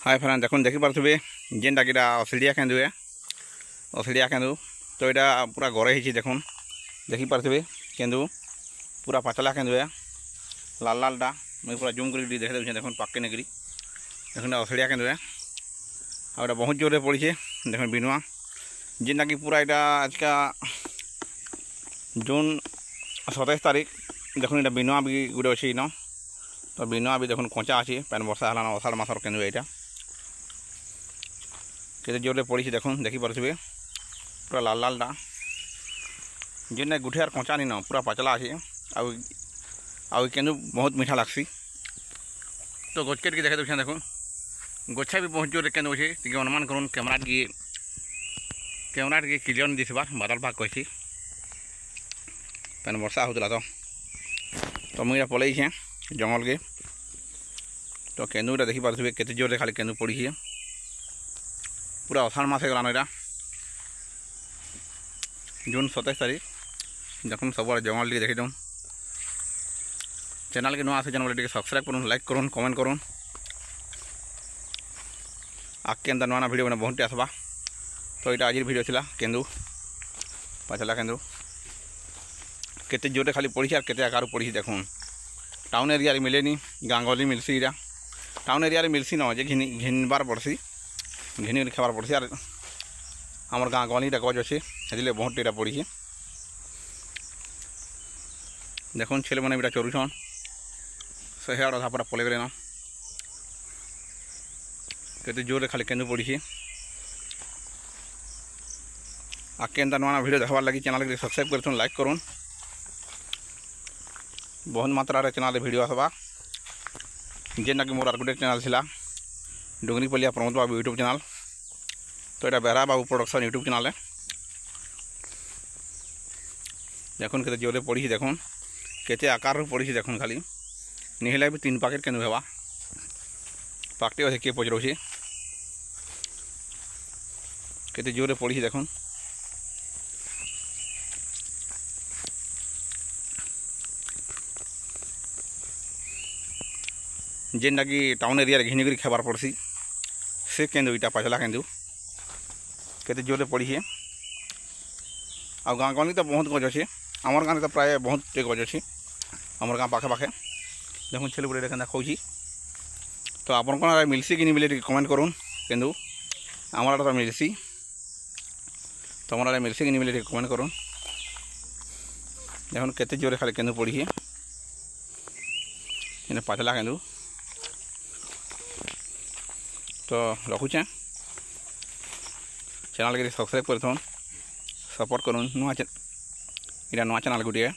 hi friend देखो देखी पारे जेनटा कि असिड़िया केन्दू है असिड़िया केन्दू तो यहाँ पूरा गरे ही देखो देखी पारे केन्दू पूरा पाचला केन्दू है लाल लालटा मुझे पूरा जूम कर देखे देखे देखो पाके नेकरी देखो असिड़िया केन्दू है और बहुत जोर पड़ी देखो बिनुआ जेनटा कि पूरा यहाँ आज का जून 27 तारीख देखो ये बिनुआ भी गोटे अच्छे इन तो बिनुआ भी देखो कंचा अच्छी पैन वर्षा है अषाढ़ मासर केन्दू यहाँ के जोर पड़ी देखो देखी पारे पूरा लाल लालटा जेन गुठे यार कंचा नहीं न पूरा पाचला अच्छे आउ केन्दू बहुत मीठा लगसी तो गचके देखे देखें देखो गछा भी बहुत जोर केन्दू अच्छे टी अनुमान कर कैमरा टे क्लियर नहीं दिसबार बादल भाग कही पैन वर्षा होता तो मुझे पलई जंगल के तो केन्दूटा देखी पारे केते जोर खाली केन्दू पड़ी पूरा अषाढ़ मास गलान यहाँ जून 27 तारीख देखो सब जंगल टे देखी दूँ चैनल के नुआ आसे चैनल सब्सक्राइब करूँ लाइक करूँ कमेंट करूँ आगे एंता नुआ भिडियो मैंने बहुत आसवा तो यहाँ आज भिडियो था केन्दू पाचला केन्दू केते जोरे खाली पड़ी और केते आकार पड़ी देखो टाउन एरिया मिलेनी गाँ गली मिलसी इरा टाउन एरिया मिलसी न जे घिनबार पड़सी घिनी खाबार पड़सी और आमर गाँ गलीटा गज अच्छे से बहुत टीटा पड़ी देखो छेले मैंने भी चोरुछन से अधा पूरा पलि गले न केते जोर खाली केन्दू पड़ी आगे एंता नुआ भिडियो देखबार लगी चैनल के सब्सक्राइब कर लाइक करूँ बहुत मात्रा चैनल भिडियो आसवा जेनटा कि मोर आर गोटे चैनल था डुंगरीपलिया प्रमोद बाबू यूट्यूब चैनल तो यहाँ बेहरा बाबू प्रोडक्शन यूट्यूब चैनल देखो केते जोरे पड़ी देखो केते आकार पड़ी देखो खाली निहला भी 3 पैकेट केन्दू हेबा पाकटे अधे किए पचरौछे केते जोरे पड़ी देखो जेनटा कि टाउन एरिया घिनिक खाबार पड़सी से केन्दू इटा पाचला केन्दू केते जोरे पड़ी आ गाँ गली तो बहुत गज अच्छे आमर गाँव तो प्राय बहुत गज अच्छे आमर गाँ पाखे पाखे देखो छेल गुड़े के खोजी तो आपन कौन मिलसी कि नहीं मिले कमेंट करूँ केन्दू आमर तो मिलसी तो आमर मिलसी कि नहीं मिले कमेंट करूँ देखो केते जोरे खाली केन्दू पड़ी पाचला केन्दू तो रखुचे चैनल के सब्सक्राइब कर सपोर्ट करूँ नुआ चैनल गोटे